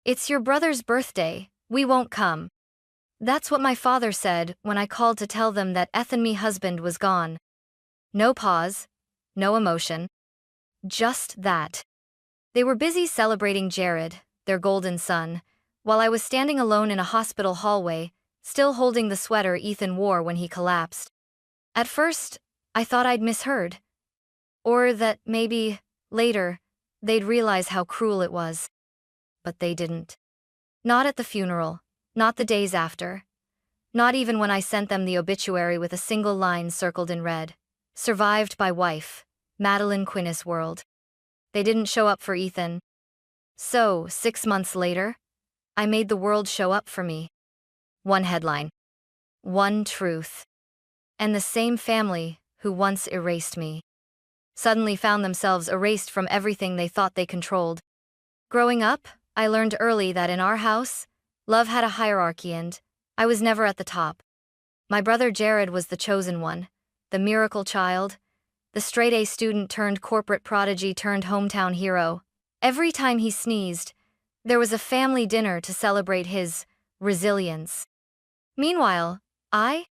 "It's your brother's birthday, we won't come." That's what my father said when I called to tell them that Ethan me husband was gone. No pause, no emotion. Just that. They were busy celebrating Jared, their golden son, while I was standing alone in a hospital hallway, still holding the sweater Ethan wore when he collapsed. At first, I thought I'd misheard. Or that maybe, later, they'd realize how cruel it was. But they didn't. Not at the funeral, not the days after. Not even when I sent them the obituary with a single line circled in red. Survived by wife, Madeline Quinnis World. They didn't show up for Ethan. So, 6 months later, I made the world show up for me. One headline. One truth. And the same family who once erased me suddenly found themselves erased from everything they thought they controlled. Growing up, I learned early that in our house, love had a hierarchy and I was never at the top. My brother Jared was the chosen one, the miracle child, the straight-A student turned corporate prodigy turned hometown hero. Every time he sneezed, there was a family dinner to celebrate his resilience. Meanwhile, I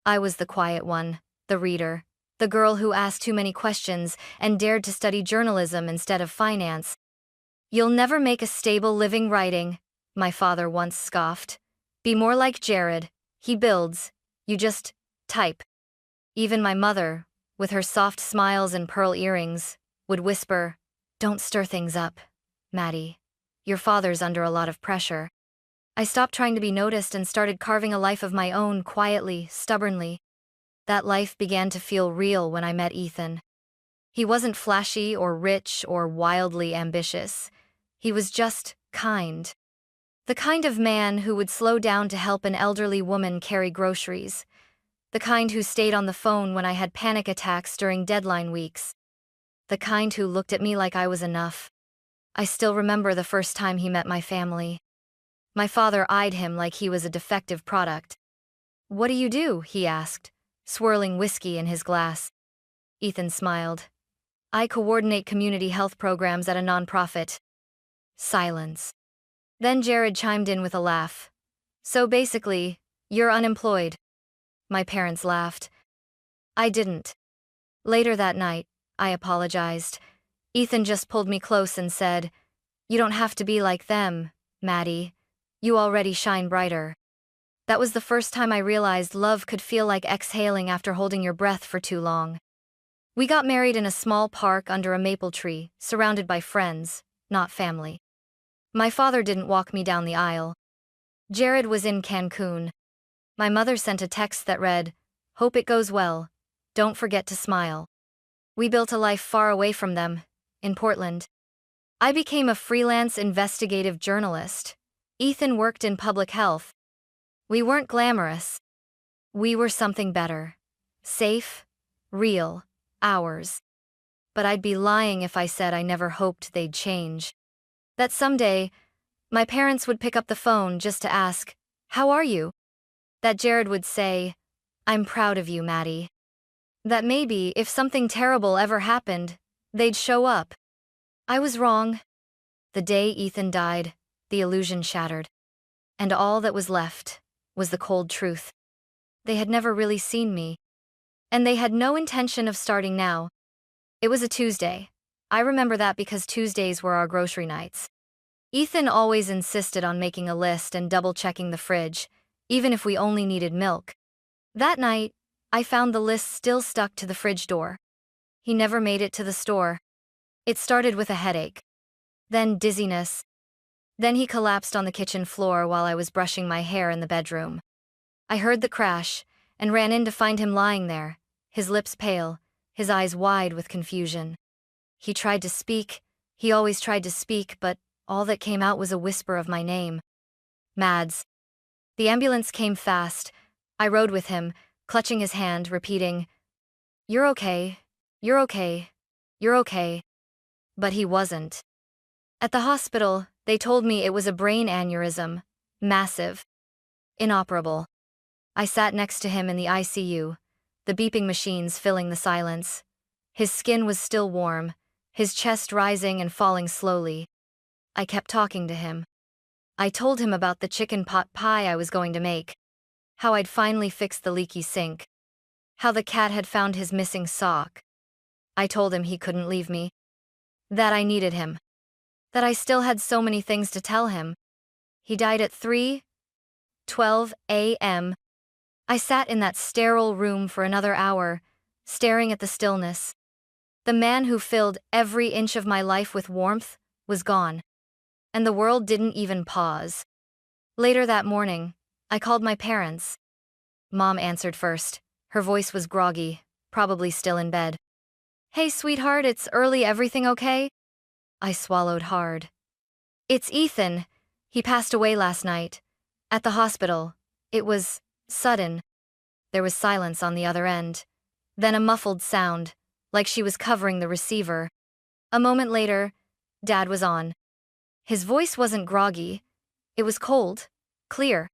was the quiet one, the reader, the girl who asked too many questions and dared to study journalism instead of finance. "You'll never make a stable living writing," my father once scoffed. "Be more like Jared, he builds, you just type." Even my mother, with her soft smiles and pearl earrings, would whisper, "Don't stir things up, Maddie. Your father's under a lot of pressure." I stopped trying to be noticed and started carving a life of my own quietly, stubbornly. That life began to feel real when I met Ethan. He wasn't flashy or rich or wildly ambitious. He was just kind. The kind of man who would slow down to help an elderly woman carry groceries. The kind who stayed on the phone when I had panic attacks during deadline weeks. The kind who looked at me like I was enough. I still remember the first time he met my family. My father eyed him like he was a defective product. "What do you do?" he asked, swirling whiskey in his glass. Ethan smiled. "I coordinate community health programs at a nonprofit." Silence. Then Jared chimed in with a laugh. "So basically, you're unemployed." My parents laughed. I didn't. Later that night, I apologized. Ethan just pulled me close and said, "You don't have to be like them, Maddie. You already shine brighter." That was the first time I realized love could feel like exhaling after holding your breath for too long. We got married in a small park under a maple tree, surrounded by friends, not family. My father didn't walk me down the aisle. Jared was in Cancun. My mother sent a text that read, "Hope it goes well. Don't forget to smile." We built a life far away from them, in Portland. I became a freelance investigative journalist. Ethan worked in public health. We weren't glamorous. We were something better. Safe, real, ours. But I'd be lying if I said I never hoped they'd change. That someday, my parents would pick up the phone just to ask, "How are you?" That Jared would say, "I'm proud of you, Maddie." That maybe, if something terrible ever happened, they'd show up. I was wrong. The day Ethan died, the illusion shattered. And all that was left was the cold truth. They had never really seen me. And they had no intention of starting now. It was a Tuesday. I remember that because Tuesdays were our grocery nights. Ethan always insisted on making a list and double-checking the fridge, even if we only needed milk. That night, I found the list still stuck to the fridge door. He never made it to the store. It started with a headache. Then dizziness. Then he collapsed on the kitchen floor while I was brushing my hair in the bedroom. I heard the crash and ran in to find him lying there, his lips pale, his eyes wide with confusion. He tried to speak, he always tried to speak, but all that came out was a whisper of my name. Mads. The ambulance came fast. I rode with him, clutching his hand, repeating, "You're okay, you're okay, you're okay." But he wasn't. At the hospital, they told me it was a brain aneurysm, massive, inoperable. I sat next to him in the ICU, the beeping machines filling the silence. His skin was still warm, his chest rising and falling slowly. I kept talking to him. I told him about the chicken pot pie I was going to make, how I'd finally fixed the leaky sink, how the cat had found his missing sock. I told him he couldn't leave me, that I needed him, that I still had so many things to tell him. He died at 3:12 a.m. I sat in that sterile room for another hour, staring at the stillness. The man who filled every inch of my life with warmth was gone, and the world didn't even pause. Later that morning, I called my parents. Mom answered first. Her voice was groggy, probably still in bed. "Hey, sweetheart, it's early, everything okay?" I swallowed hard. "It's Ethan. He passed away last night. At the hospital. It was sudden." There was silence on the other end. Then a muffled sound, like she was covering the receiver. A moment later, Dad was on. His voice wasn't groggy. It was cold, clear.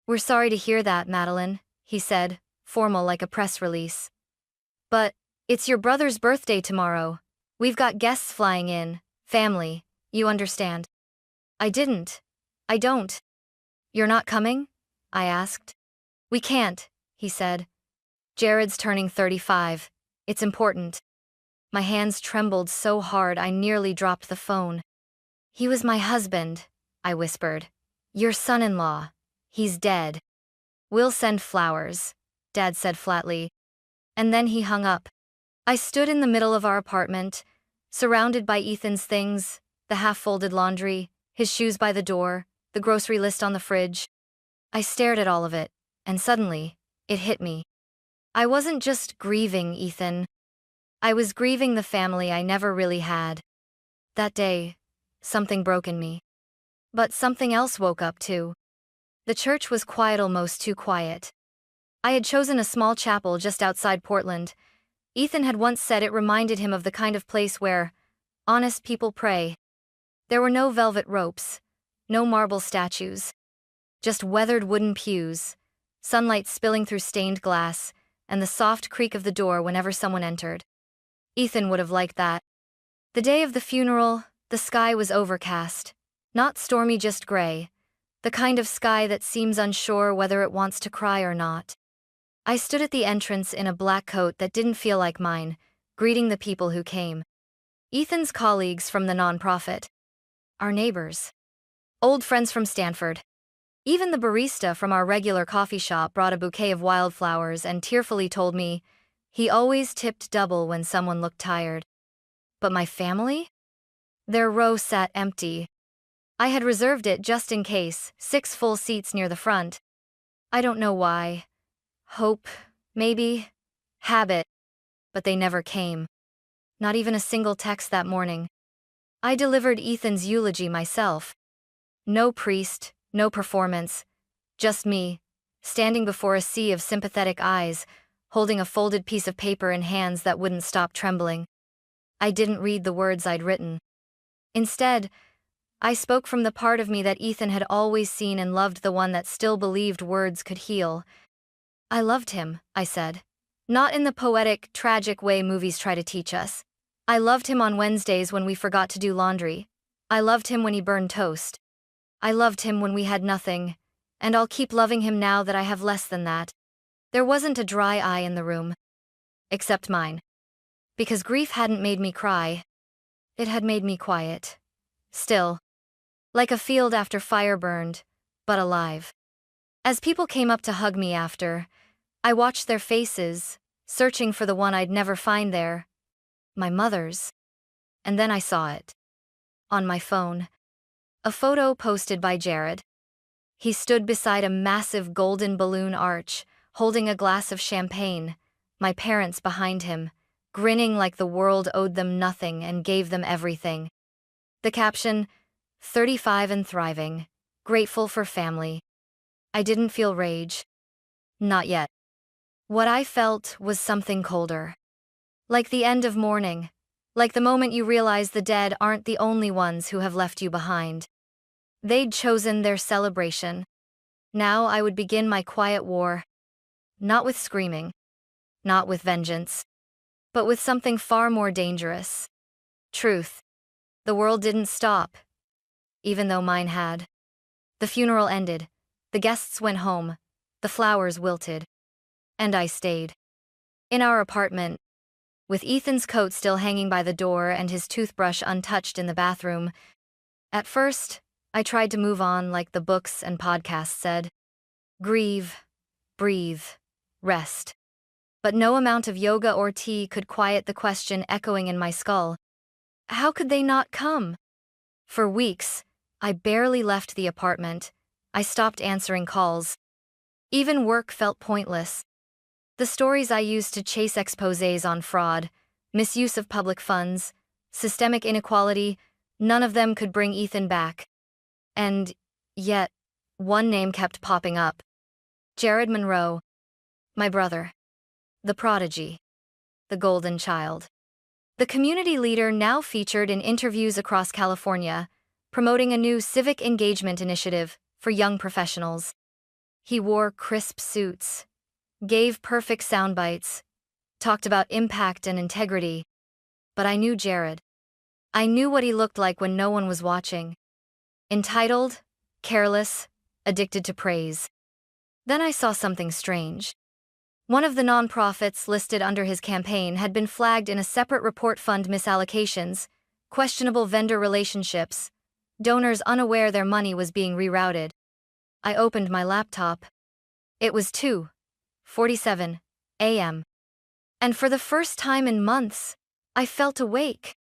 "We're sorry to hear that, Madeline," he said, formal like a press release. "But it's your brother's birthday tomorrow. We've got guests flying in, family, you understand." I don't. "You're not coming?" I asked. "We can't," he said. "Jared's turning 35. It's important." My hands trembled so hard I nearly dropped the phone. "He was my husband," I whispered. "Your son-in-law. He's dead." "We'll send flowers," Dad said flatly. And then he hung up. I stood in the middle of our apartment, surrounded by Ethan's things, the half-folded laundry, his shoes by the door, the grocery list on the fridge. I stared at all of it, and suddenly, it hit me. I wasn't just grieving Ethan. I was grieving the family I never really had. That day, something broke in me. But something else woke up too. The church was quiet, almost too quiet. I had chosen a small chapel just outside Portland. Ethan had once said it reminded him of the kind of place where honest people pray. There were no velvet ropes, no marble statues, just weathered wooden pews, sunlight spilling through stained glass, and the soft creak of the door whenever someone entered. Ethan would have liked that. The day of the funeral, the sky was overcast. Not stormy, just gray. The kind of sky that seems unsure whether it wants to cry or not. I stood at the entrance in a black coat that didn't feel like mine, greeting the people who came. Ethan's colleagues from the nonprofit. Our neighbors. Old friends from Stanford. Even the barista from our regular coffee shop brought a bouquet of wildflowers and tearfully told me he always tipped double when someone looked tired. But my family? Their row sat empty. I had reserved it just in case, 6 full seats near the front. I don't know why. Hope, maybe. Habit. But they never came. Not even a single text that morning. I delivered Ethan's eulogy myself. No priest, no performance. Just me, standing before a sea of sympathetic eyes, holding a folded piece of paper in hands that wouldn't stop trembling. I didn't read the words I'd written. Instead, I spoke from the part of me that Ethan had always seen and loved, the one that still believed words could heal. "I loved him," I said. Not in the poetic, tragic way movies try to teach us. I loved him on Wednesdays when we forgot to do laundry. I loved him when he burned toast. I loved him when we had nothing, and I'll keep loving him now that I have less than that. There wasn't a dry eye in the room. Except mine. Because grief hadn't made me cry. It had made me quiet. Still. Like a field after fire burned, but alive. As people came up to hug me after, I watched their faces, searching for the one I'd never find there. My mother's. And then I saw it. On my phone. A photo posted by Jared. He stood beside a massive golden balloon arch, holding a glass of champagne, my parents behind him, grinning like the world owed them nothing and gave them everything. The caption, 35 and thriving, grateful for family. I didn't feel rage. Not yet. What I felt was something colder. Like the end of mourning. Like the moment you realize the dead aren't the only ones who have left you behind. They'd chosen their celebration. Now I would begin my quiet war. Not with screaming. Not with vengeance. But with something far more dangerous. Truth. The world didn't stop. Even though mine had. The funeral ended. The guests went home. The flowers wilted. And I stayed. In our apartment, with Ethan's coat still hanging by the door and his toothbrush untouched in the bathroom. At first, I tried to move on like the books and podcasts said. Grieve, breathe, rest. But no amount of yoga or tea could quiet the question echoing in my skull. How could they not come? For weeks, I barely left the apartment. I stopped answering calls. Even work felt pointless. The stories I used to chase exposés on fraud, misuse of public funds, systemic inequality, none of them could bring Ethan back. And yet, one name kept popping up. Jared Monroe. My brother. The prodigy. The golden child. The community leader now featured in interviews across California, promoting a new civic engagement initiative for young professionals. He wore crisp suits, gave perfect sound bites, talked about impact and integrity. But I knew Jared. I knew what he looked like when no one was watching. Entitled, careless, addicted to praise. Then I saw something strange. One of the nonprofits listed under his campaign had been flagged in a separate report: fund misallocations, questionable vendor relationships, donors unaware their money was being rerouted. I opened my laptop. It was 2:47 a.m. And for the first time in months, I felt awake.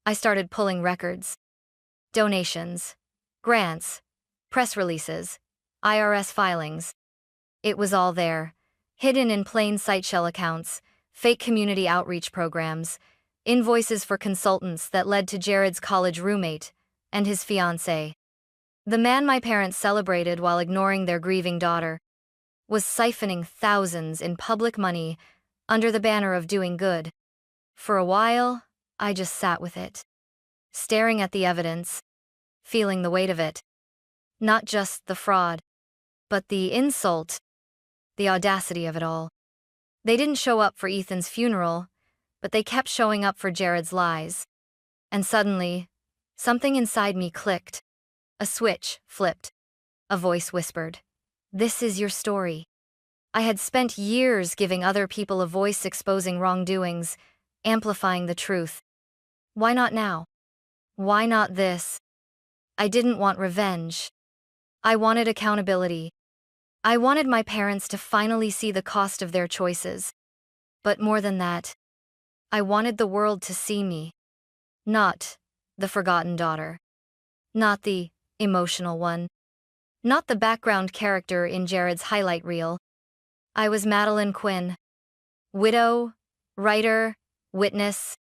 I started pulling records. Donations, grants, press releases, IRS filings. It was all there, hidden in plain sight: shell accounts, fake community outreach programs, invoices for consultants that led to Jared's college roommate and his fiancée. The man my parents celebrated while ignoring their grieving daughter was siphoning thousands in public money under the banner of doing good. For a while, I just sat with it, staring at the evidence, feeling the weight of it. Not just the fraud, but the insult, the audacity of it all. They didn't show up for Ethan's funeral, but they kept showing up for Jared's lies. And suddenly, something inside me clicked. A switch flipped. A voice whispered, "This is your story." I had spent years giving other people a voice, exposing wrongdoings, amplifying the truth. Why not now? Why not this? I didn't want revenge. I wanted accountability. I wanted my parents to finally see the cost of their choices. But more than that, I wanted the world to see me. Not the forgotten daughter. Not the emotional one. Not the background character in Jared's highlight reel. I was Madeline Quinn. Widow, writer, witness.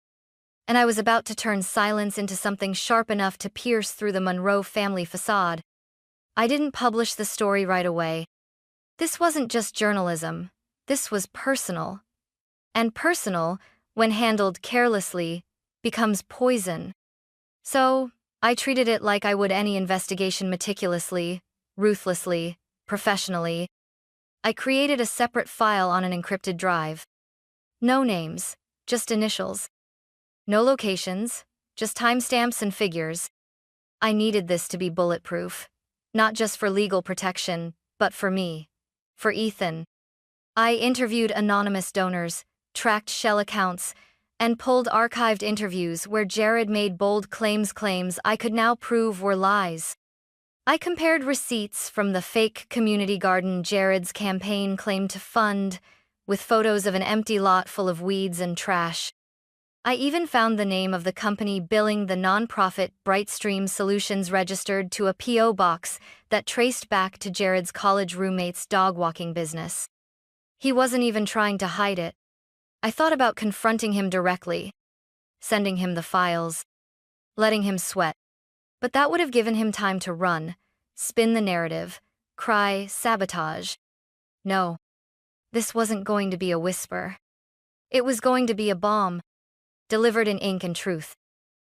And I was about to turn silence into something sharp enough to pierce through the Monroe family facade. I didn't publish the story right away. This wasn't just journalism. This was personal. And personal, when handled carelessly, becomes poison. So, I treated it like I would any investigation: meticulously, ruthlessly, professionally. I created a separate file on an encrypted drive. No names, just initials. No locations, just timestamps and figures. I needed this to be bulletproof. Not just for legal protection, but for me. For Ethan. I interviewed anonymous donors, tracked shell accounts, and pulled archived interviews where Jared made bold claims I could now prove were lies. I compared receipts from the fake community garden Jared's campaign claimed to fund with photos of an empty lot full of weeds and trash. I even found the name of the company billing the nonprofit Brightstream Solutions registered to a P.O. box that traced back to Jared's college roommate's dog walking business. He wasn't even trying to hide it. I thought about confronting him directly, sending him the files, letting him sweat. But that would have given him time to run, spin the narrative, cry sabotage. No, this wasn't going to be a whisper. It was going to be a bomb, delivered in ink and truth.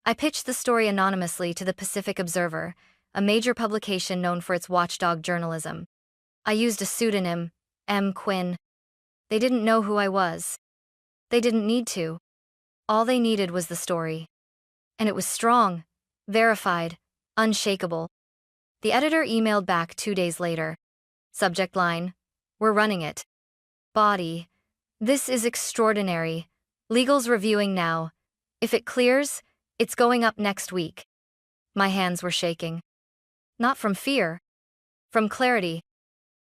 I pitched the story anonymously to the Pacific Observer, a major publication known for its watchdog journalism. I used a pseudonym, M. Quinn. They didn't know who I was. They didn't need to. All they needed was the story. And it was strong, verified, unshakable. The editor emailed back 2 days later. Subject line: "We're running it." Body: "This is extraordinary. Legal's reviewing now. If it clears, it's going up next week." My hands were shaking. Not from fear, from clarity.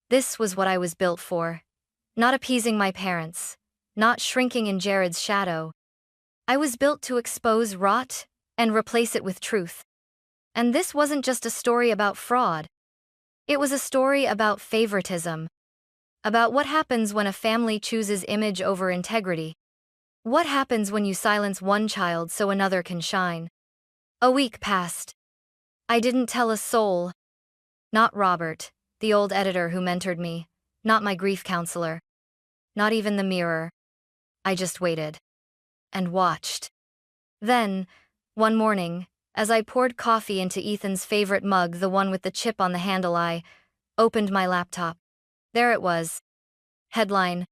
This was what I was built for. Not appeasing my parents, not shrinking in Jared's shadow. I was built to expose rot and replace it with truth. And this wasn't just a story about fraud. It was a story about favoritism. About what happens when a family chooses image over integrity. What happens when you silence one child so another can shine? A week passed. I didn't tell a soul. Not Robert, the old editor who mentored me. Not my grief counselor. Not even the mirror. I just waited. And watched. Then, one morning, as I poured coffee into Ethan's favorite mug, the one with the chip on the handle, I opened my laptop. There it was. Headline: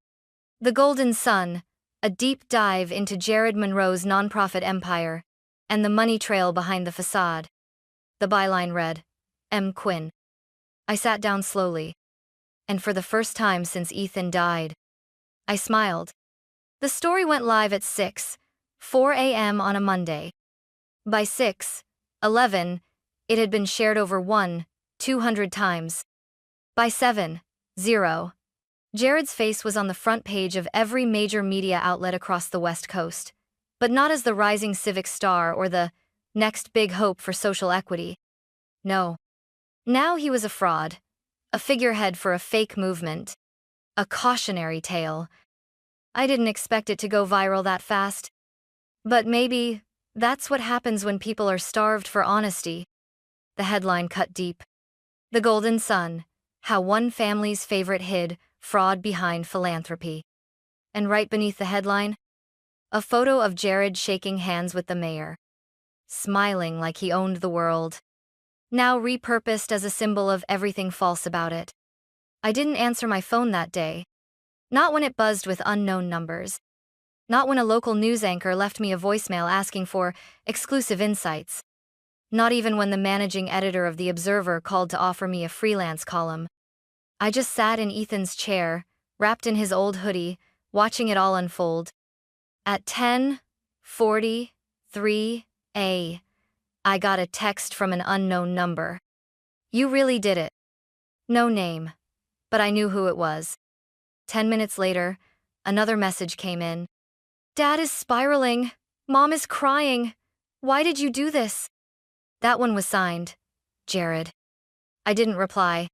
"The Golden Sun, a deep dive into Jared Monroe's nonprofit empire, and the money trail behind the facade." The byline read, "M. Quinn." I sat down slowly. And for the first time since Ethan died, I smiled. The story went live at 6:04 a.m. on a Monday. By 6:11, it had been shared over 200 times. By 7:00, Jared's face was on the front page of every major media outlet across the West Coast, but not as the rising civic star or the next big hope for social equity. No. Now he was a fraud, a figurehead for a fake movement, a cautionary tale. I didn't expect it to go viral that fast. But maybe that's what happens when people are starved for honesty. The headline cut deep. "The Golden Sun, how one family's favorite hid fraud behind philanthropy." And right beneath the headline, a photo of Jared shaking hands with the mayor, smiling like he owned the world, now repurposed as a symbol of everything false about it. I didn't answer my phone that day. Not when it buzzed with unknown numbers. Not when a local news anchor left me a voicemail asking for exclusive insights. Not even when the managing editor of The Observer called to offer me a freelance column. I just sat in Ethan's chair, wrapped in his old hoodie, watching it all unfold. At 10:43 a.m., I got a text from an unknown number. "You really did it." No name, but I knew who it was. 10 minutes later, another message came in. "Dad is spiraling. Mom is crying. Why did you do this?" That one was signed, Jared. I didn't reply.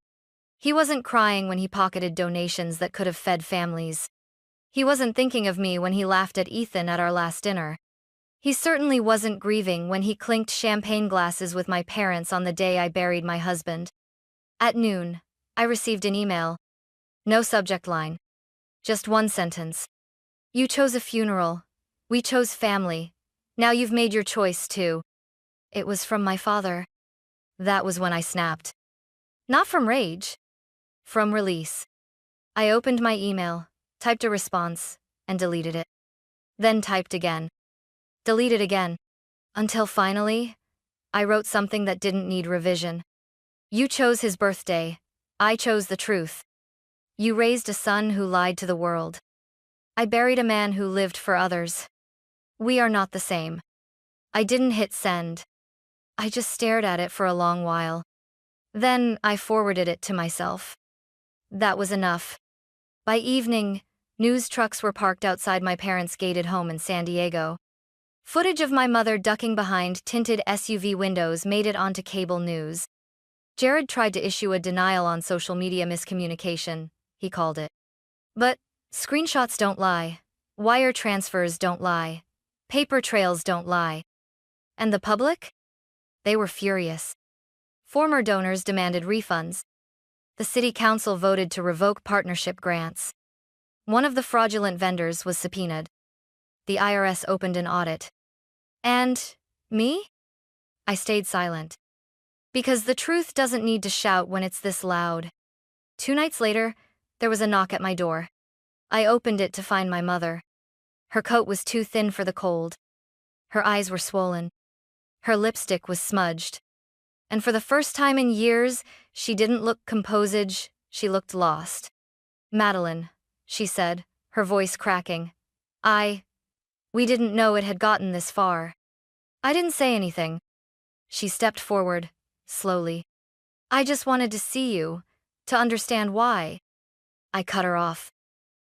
He wasn't crying when he pocketed donations that could have fed families. He wasn't thinking of me when he laughed at Ethan at our last dinner. He certainly wasn't grieving when he clinked champagne glasses with my parents on the day I buried my husband. At noon, I received an email. No subject line. Just one sentence. "You chose a funeral. We chose family. Now you've made your choice too." It was from my father. That was when I snapped. Not from rage. From release. I opened my email, typed a response, and deleted it. Then typed again. Deleted again. Until finally, I wrote something that didn't need revision. "You chose his birthday. I chose the truth. You raised a son who lied to the world. I buried a man who lived for others. We are not the same." I didn't hit send. I just stared at it for a long while. Then I forwarded it to myself. That was enough. By evening, news trucks were parked outside my parents' gated home in San Diego. Footage of my mother ducking behind tinted SUV windows made it onto cable news. Jared tried to issue a denial on social media miscommunication, he called it. But screenshots don't lie. Wire transfers don't lie. Paper trails don't lie. And the public? They were furious. Former donors demanded refunds. The city council voted to revoke partnership grants. One of the fraudulent vendors was subpoenaed. The IRS opened an audit. And me? I stayed silent. Because the truth doesn't need to shout when it's this loud. 2 nights later, there was a knock at my door. I opened it to find my mother. Her coat was too thin for the cold. Her eyes were swollen. Her lipstick was smudged. And for the first time in years, she didn't look composed, she looked lost. "Madeline," she said, her voice cracking. We didn't know it had gotten this far." I didn't say anything. She stepped forward, slowly. "I just wanted to see you, to understand why." I cut her off.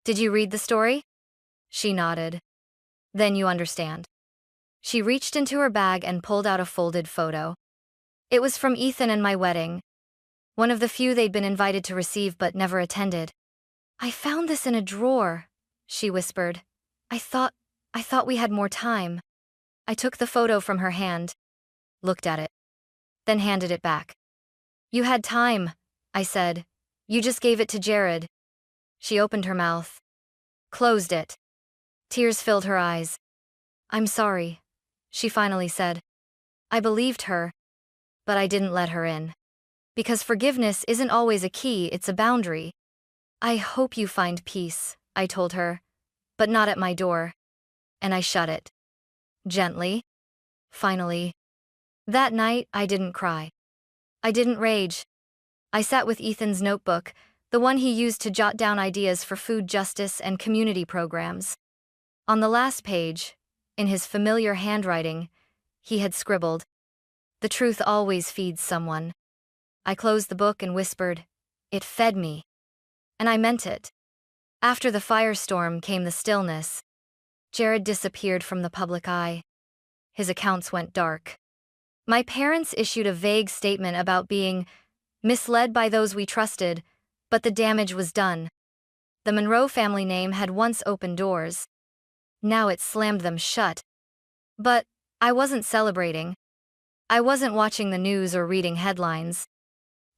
"Did you read the story?" She nodded. "Then you understand." She reached into her bag and pulled out a folded photo. It was from Ethan and my wedding, one of the few they'd been invited to receive but never attended. "I found this in a drawer," she whispered. I thought we had more time." I took the photo from her hand, looked at it, then handed it back. "You had time," I said. "You just gave it to Jared." She opened her mouth, closed it. Tears filled her eyes. "I'm sorry," she finally said. I believed her, but I didn't let her in. Because forgiveness isn't always a key, it's a boundary. "I hope you find peace," I told her, "but not at my door." And I shut it. Gently. Finally. That night, I didn't cry. I didn't rage. I sat with Ethan's notebook, the one he used to jot down ideas for food justice and community programs. On the last page, in his familiar handwriting, he had scribbled, "The truth always feeds someone." I closed the book and whispered, "It fed me." And I meant it. After the firestorm came the stillness. Jared disappeared from the public eye. His accounts went dark. My parents issued a vague statement about being misled by those we trusted, but the damage was done. The Monroe family name had once opened doors. Now it slammed them shut. But I wasn't celebrating. I wasn't watching the news or reading headlines.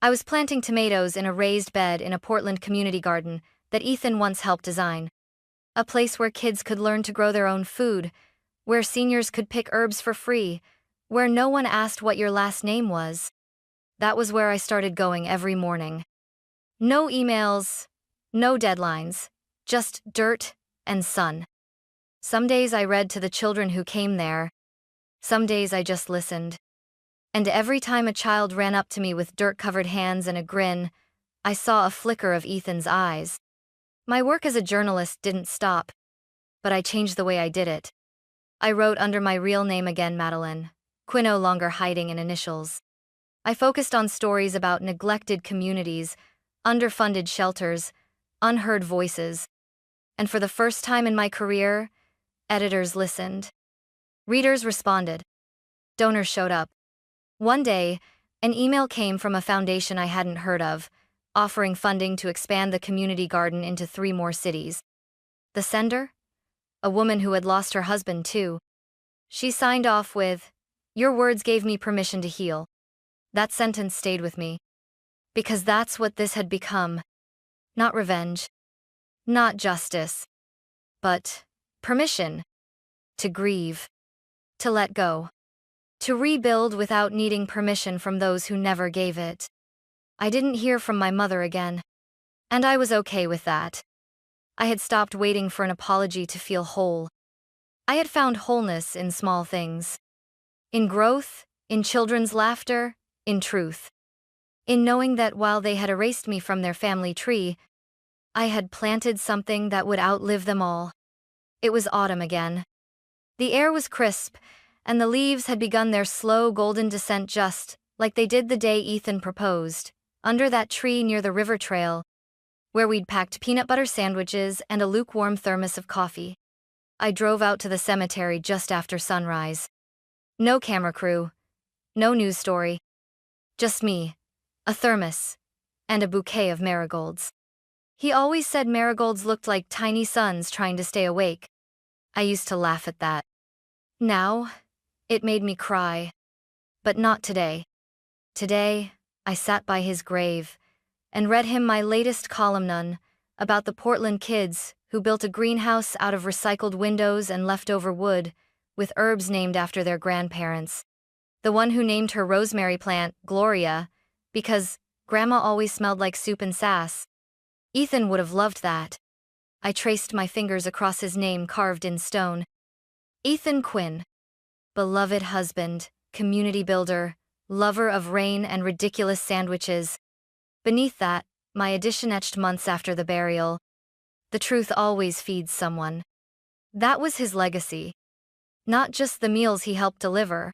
I was planting tomatoes in a raised bed in a Portland community garden that Ethan once helped design. A place where kids could learn to grow their own food, where seniors could pick herbs for free, where no one asked what your last name was. That was where I started going every morning. No emails, no deadlines, just dirt and sun. Some days I read to the children who came there. Some days I just listened. And every time a child ran up to me with dirt-covered hands and a grin, I saw a flicker of Ethan's eyes. My work as a journalist didn't stop, but I changed the way I did it. I wrote under my real name again, Madeline, Quinn, no longer hiding in initials. I focused on stories about neglected communities, underfunded shelters, unheard voices. And for the first time in my career, editors listened. Readers responded. Donors showed up. One day, an email came from a foundation I hadn't heard of, offering funding to expand the community garden into 3 more cities. The sender? A woman who had lost her husband too. She signed off with, "Your words gave me permission to heal." That sentence stayed with me. Because that's what this had become. Not revenge. Not justice. But permission. To grieve. To let go. To rebuild without needing permission from those who never gave it. I didn't hear from my mother again. And I was okay with that. I had stopped waiting for an apology to feel whole. I had found wholeness in small things. In growth, in children's laughter, in truth. In knowing that while they had erased me from their family tree, I had planted something that would outlive them all. It was autumn again. The air was crisp, and the leaves had begun their slow golden descent just like they did the day Ethan proposed, under that tree near the river trail, where we'd packed peanut butter sandwiches and a lukewarm thermos of coffee. I drove out to the cemetery just after sunrise. No camera crew, no news story. Just me, a thermos, and a bouquet of marigolds. He always said marigolds looked like tiny suns trying to stay awake. I used to laugh at that. Now, it made me cry. But not today. Today, I sat by his grave and read him my latest column about the Portland kids who built a greenhouse out of recycled windows and leftover wood, with herbs named after their grandparents. The one who named her rosemary plant Gloria, because Grandma always smelled like soup and sass. Ethan would have loved that. I traced my fingers across his name carved in stone. Ethan Quinn. Beloved husband, community builder, lover of rain and ridiculous sandwiches. Beneath that, my addition etched months after the burial. The truth always feeds someone. That was his legacy. Not just the meals he helped deliver.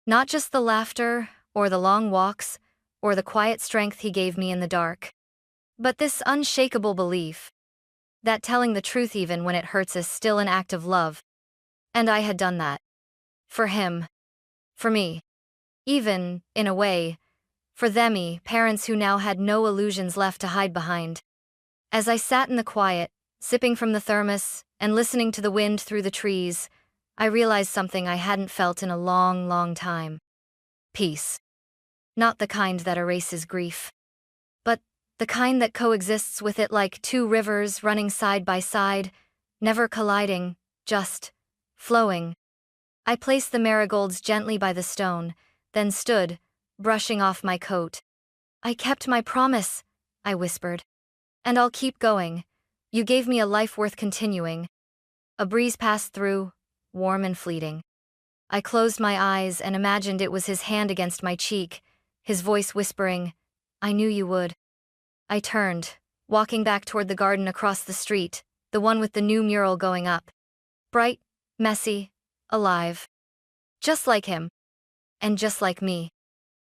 Not just the laughter, or the long walks, or the quiet strength he gave me in the dark. But this unshakable belief that telling the truth even when it hurts is still an act of love. And I had done that. For him. For me. Even, in a way, for themy, parents who now had no illusions left to hide behind. As I sat in the quiet, sipping from the thermos, and listening to the wind through the trees, I realized something I hadn't felt in a long, long time. Peace. Not the kind that erases grief, but the kind that coexists with it like two rivers running side by side, never colliding, just flowing. I placed the marigolds gently by the stone, then stood, brushing off my coat. I kept my promise, I whispered. And I'll keep going. You gave me a life worth continuing. A breeze passed through, warm and fleeting. I closed my eyes and imagined it was his hand against my cheek, his voice whispering, "I knew you would." I turned, walking back toward the garden across the street, the one with the new mural going up. Bright, messy, alive. Just like him. And just like me.